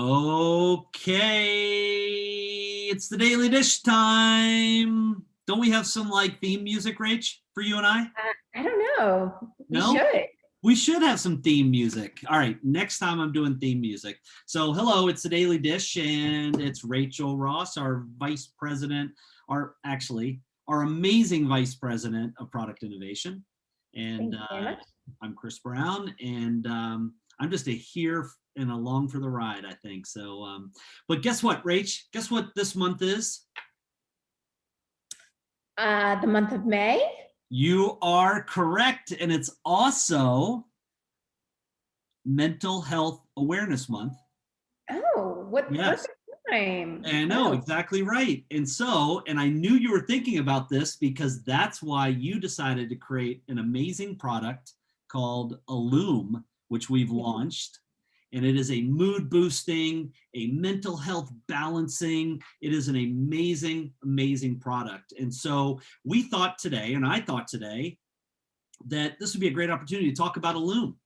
Okay, it's the Daily Dish time. Don't we have some theme music, Rach, for you and I? I don't know. We No? should. We should have some theme music. All right, next time I'm doing theme music. So, hello, it's the Daily Dish, and it's Rachel Ross, our vice president, our amazing vice president of product innovation. And Thank you very much. I'm Chris Brown, and I'm just a here and along for the ride, I think. So, but guess what, Rach? Guess what this month is? The month of May. You are correct, and it's also Mental Health Awareness Month. Oh, what Yes. perfect time. I know, exactly right. And I knew you were thinking about this because that's why you decided to create an amazing product called Illume, which we've launched. And it is a mood boosting, a mental health balancing. It is an amazing, amazing product. And so we thought today, and I thought today, that this would be a great opportunity to talk about Illume.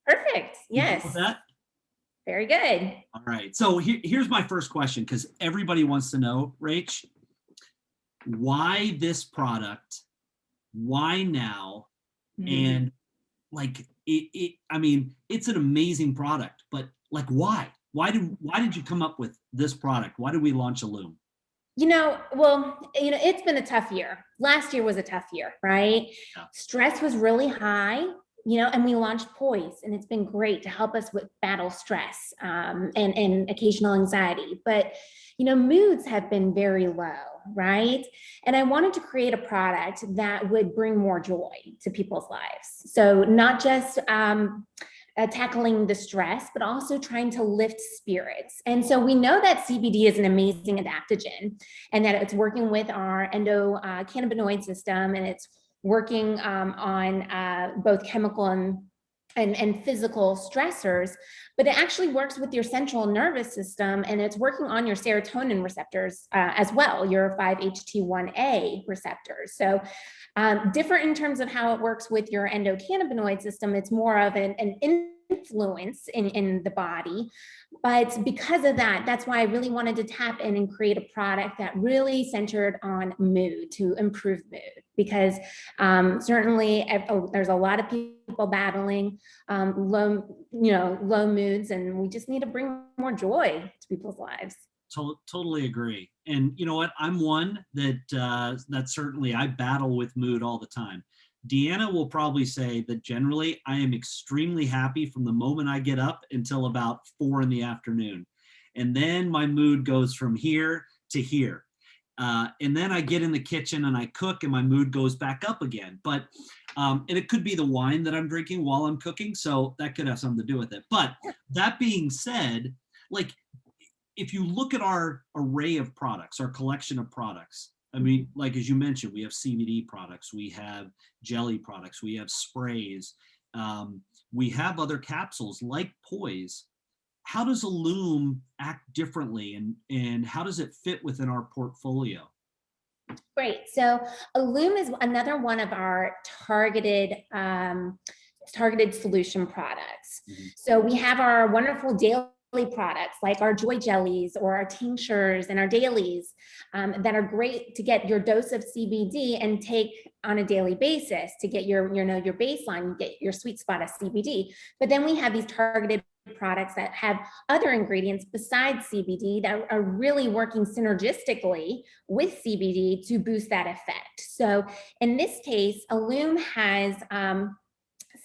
Perfect. You good Yes. with that? Very good. All right. So here's my first question, because everybody wants to know, Rach, why this product? Why now? And I mean, it's an amazing product, but why? Why did you come up with this product? Why did we launch Illume? It's been a tough year. Last year was a tough year, right? Yeah. Stress was really high, and we launched Poise, and it's been great to help us with battle stress and occasional anxiety. But, moods have been very low, right? And I wanted to create a product that would bring more joy to people's lives. So not just tackling the stress, but also trying to lift spirits. And so we know that CBD is an amazing adaptogen and that it's working with our endocannabinoid system, and it's working on both chemical and physical stressors, but it actually works with your central nervous system, and it's working on your serotonin receptors as well, your 5-HT1A receptors. So different in terms of how it works with your endocannabinoid system. It's more of an influence in the body. But because of that, that's why I really wanted to tap in and create a product that really centered on mood, to improve mood, because certainly there's a lot of people battling low moods, and we just need to bring more joy to people's lives. Totally agree. And you know what? I'm one that certainly I battle with mood all the time. Deanna will probably say that generally I am extremely happy from the moment I get up until about 4 p.m. And then my mood goes from here to here. And then I get in the kitchen and I cook and my mood goes back up again. But and it could be the wine that I'm drinking while I'm cooking. So that could have something to do with it. But that being said, if you look at our array of products, our collection of products, I mean, as you mentioned, we have CBD products, we have jelly products, we have sprays, we have other capsules like Poise. How does Illume act differently, and how does it fit within our portfolio? Great. So Illume is another one of our targeted solution products. Mm-hmm. So we have our wonderful daily products like our Joy jellies or our tinctures and our dailies that are great to get your dose of CBD and take on a daily basis to get your baseline, get your sweet spot of CBD. But then we have these targeted products that have other ingredients besides CBD that are really working synergistically with CBD to boost that effect. So in this case, Illume has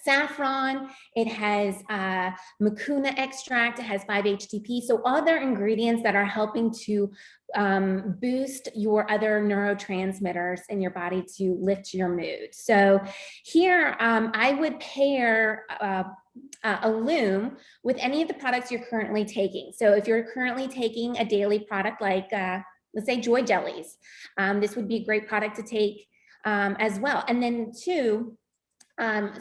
saffron, it has mucuna extract, it has 5-HTP, so other ingredients that are helping to boost your other neurotransmitters in your body to lift your mood. So here I would pair Illume with any of the products you're currently taking. So if you're currently taking a daily product like let's say Joy jellies, this would be a great product to take as well. And then two,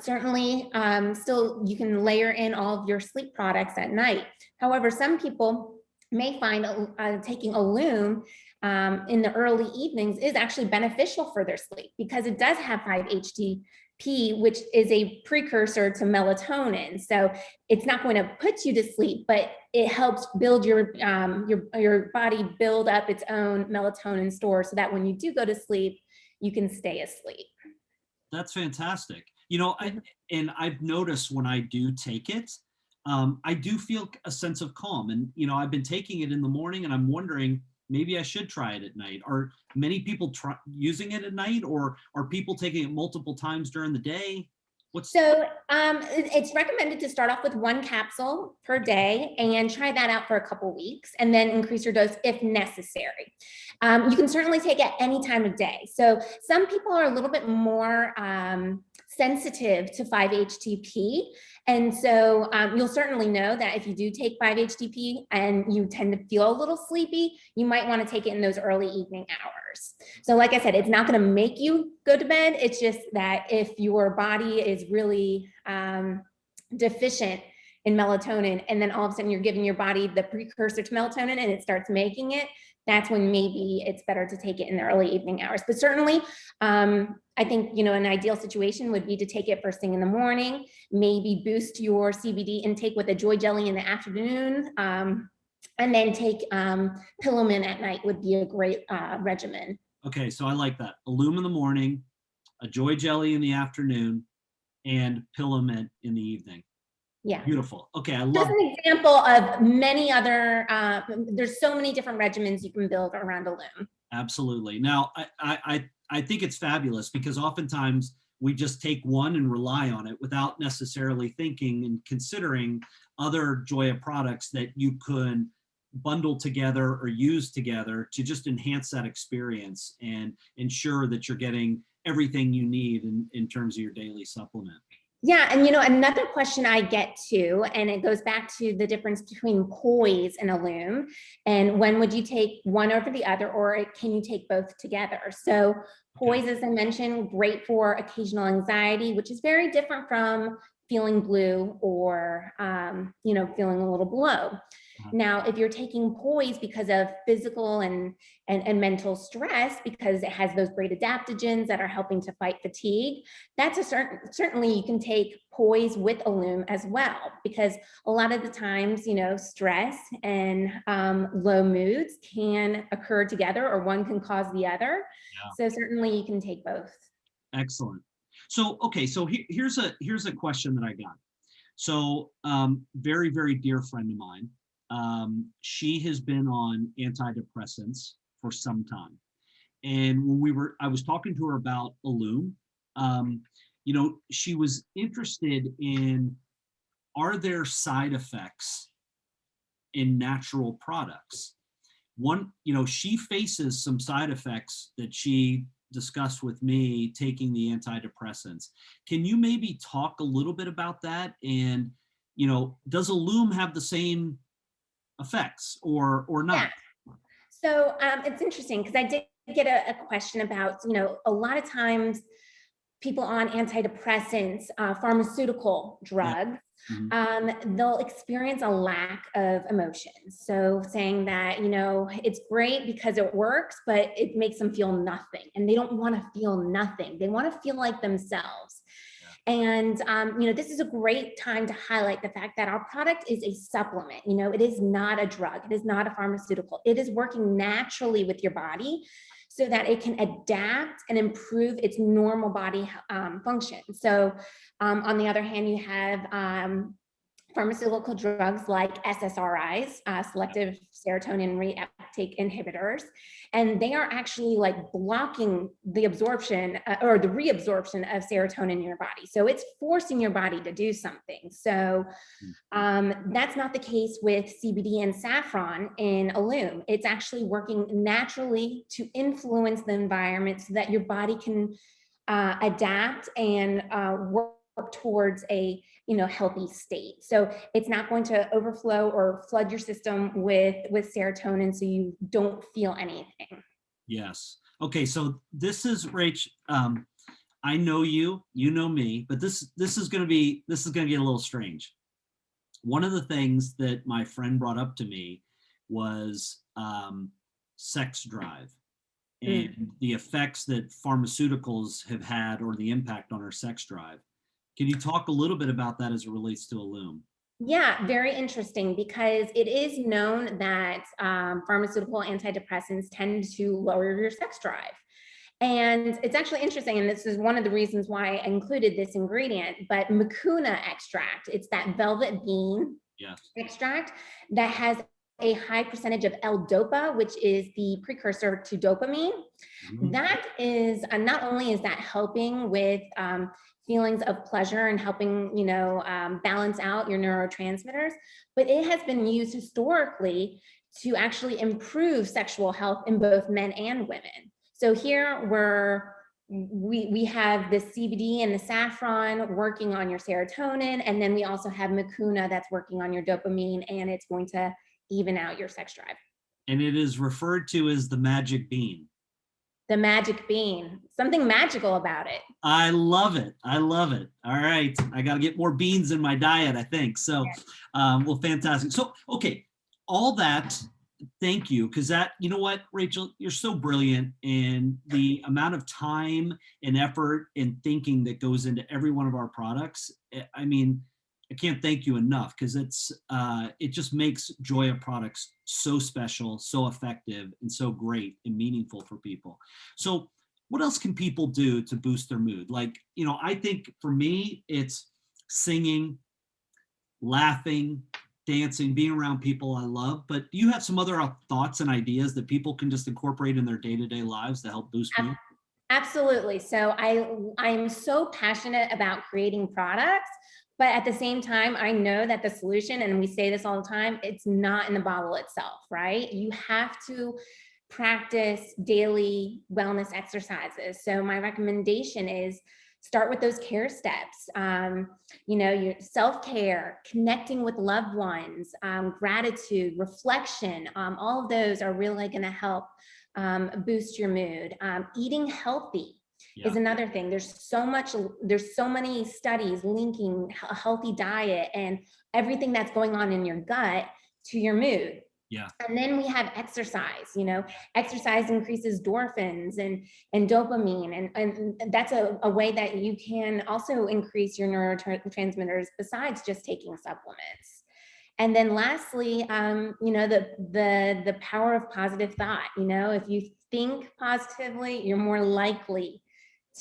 certainly still you can layer in all of your sleep products at night. However, some people may find taking Illume in the early evenings is actually beneficial for their sleep because it does have 5-HT which is a precursor to melatonin. So it's not going to put you to sleep, but it helps build your body build up its own melatonin store so that when you do go to sleep, you can stay asleep. That's fantastic. You know, and I've noticed when I do take it, I do feel a sense of calm. And, you know, I've been taking it in the morning and I'm wondering, maybe I should try it at night. Are many people using it at night, or are people taking it multiple times during the day? So it's recommended to start off with 1 capsule per day and try that out for a couple weeks and then increase your dose if necessary. You can certainly take it any time of day. So some people are a little bit more sensitive to 5-HTP. And so you'll certainly know that if you do take 5-HTP and you tend to feel a little sleepy, you might want to take it in those early evening hours. So like I said, it's not going to make you go to bed. It's just that if your body is really deficient in melatonin, and then all of a sudden you're giving your body the precursor to melatonin and it starts making it, that's when maybe it's better to take it in the early evening hours. But certainly, I think, you know, an ideal situation would be to take it first thing in the morning, maybe boost your CBD intake with a Joy jelly in the afternoon, and then take pillow mint at night would be a great regimen. Okay, so I like that. Illume in the morning, a Joy jelly in the afternoon, and pillow mint in the evening. Yeah. Beautiful. Okay, I love just an example of many other, there's so many different regimens you can build around Illume. Absolutely. Now, I think it's fabulous because oftentimes we just take one and rely on it without necessarily thinking and considering other Joiya products that you could bundle together or use together to just enhance that experience and ensure that you're getting everything you need in terms of your daily supplement. Yeah, and you know, another question I get to, and it goes back to the difference between Poise and Illume, and when would you take one over the other, or can you take both together? So Poise, as I mentioned, great for occasional anxiety, which is very different from feeling blue or you know, feeling a little below. Now, if you're taking Poise because of physical and mental stress, because it has those great adaptogens that are helping to fight fatigue, that's certainly you can take Poise with Illume as well, because a lot of the times, you know, stress and low moods can occur together, or one can cause the other. Yeah. So certainly you can take both. Excellent. So, okay, so here's a question that I got. So, very, very dear friend of mine, she has been on antidepressants for some time. And when I was talking to her about Illume, you know, she was interested in, are there side effects in natural products? One, you know, she faces some side effects that she discussed with me taking the antidepressants. Can you maybe talk a little bit about that? And, you know, does Illume have the same effects or not? Yeah. So it's interesting because I did get a question about, you know, a lot of times people on antidepressants, pharmaceutical drugs, they'll experience a lack of emotion. So saying that, you know, it's great because it works, but it makes them feel nothing. And they don't want to feel nothing. They want to feel like themselves. And, you know, this is a great time to highlight the fact that our product is a supplement. You know, it is not a drug. It is not a pharmaceutical. It is working naturally with your body so that it can adapt and improve its normal body function. So on the other hand, you have pharmaceutical drugs like SSRIs, selective serotonin reuptake inhibitors, and they are actually like blocking the absorption or the reabsorption of serotonin in your body. So it's forcing your body to do something. So that's not the case with CBD and saffron in Illume. It's actually working naturally to influence the environment so that your body can adapt and work towards a, you know, healthy state. So it's not going to overflow or flood your system with serotonin so you don't feel anything. Yes. Okay, so this is Rach. I know you, you know me, but this is going to get a little strange. One of the things that my friend brought up to me was sex drive. and Mm. the effects that pharmaceuticals have had or the impact on our sex drive. Can you talk a little bit about that as it relates to Illume? Yeah, very interesting because it is known that pharmaceutical antidepressants tend to lower your sex drive. And it's actually interesting, and this is one of the reasons why I included this ingredient, but mucuna extract, it's that velvet bean Yes. extract that has a high percentage of L-DOPA, which is the precursor to dopamine. Mhm. That is, not only is that helping with feelings of pleasure and helping, balance out your neurotransmitters, but it has been used historically to actually improve sexual health in both men and women. So here we have the CBD and the saffron working on your serotonin, and then we also have mucuna that's working on your dopamine, and it's going to even out your sex drive. And it is referred to as the magic bean. The magic bean, something magical about it. I love it. I love it. All right. I got to get more beans in my diet, I think. So, well, fantastic. So, okay. All that, thank you. Because that, you know what, Rachel, you're so brilliant. And the amount of time and effort and thinking that goes into every one of our products, I mean, I can't thank you enough because it just makes Joiya products so special, so effective, and so great and meaningful for people. So, what else can people do to boost their mood? Like, I think for me, it's singing, laughing, dancing, being around people I love. But do you have some other thoughts and ideas that people can just incorporate in their day-to-day lives to help boost mood? Absolutely. So I'm so passionate about creating products, but at the same time, I know that the solution, and we say this all the time, it's not in the bottle itself, right? You have to practice daily wellness exercises. So my recommendation is start with those care steps. Your self-care, connecting with loved ones, gratitude, reflection. All of those are really going to help boost your mood. Eating healthy Yeah. is another thing. There's so many studies linking a healthy diet and everything that's going on in your gut to your mood. Yeah. And then we have exercise. Exercise increases endorphins and dopamine, and that's a way that you can also increase your neurotransmitters besides just taking supplements. And then lastly, the power of positive thought. If you think positively, you're more likely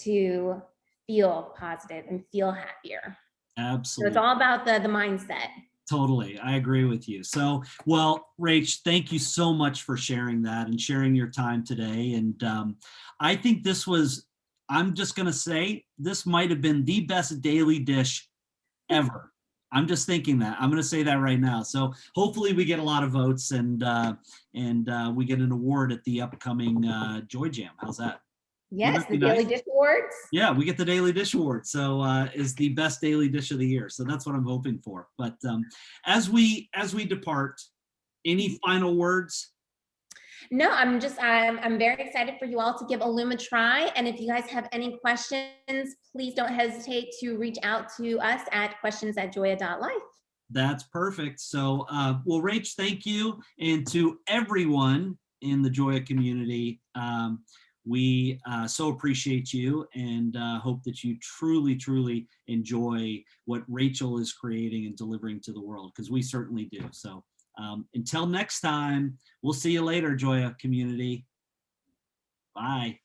to feel positive and feel happier. So it's Absolutely. all about the mindset. Totally. I agree with you. So, well, Rach, thank you so much for sharing that and sharing your time today. And I think I'm just going to say, this might have been the best daily dish ever. I'm just thinking that. I'm going to say that right now. So hopefully we get a lot of votes and we get an award at the upcoming Joy Jam. How's that? Wouldn't Yes, that the be Daily nice? Dish Awards. Yeah, we get the Daily Dish Award. So is the best daily dish of the year. So that's what I'm hoping for. But as we depart, any final words? No, I'm very excited for you all to give Illume a try. And if you guys have any questions, please don't hesitate to reach out to us at questions@joiya.life. That's perfect. So, well, Rach, thank you. And to everyone in the Joya community, we so appreciate you and hope that you truly, truly enjoy what Rachel is creating and delivering to the world, because we certainly do. So, until next time, we'll see you later, Joya community. Bye.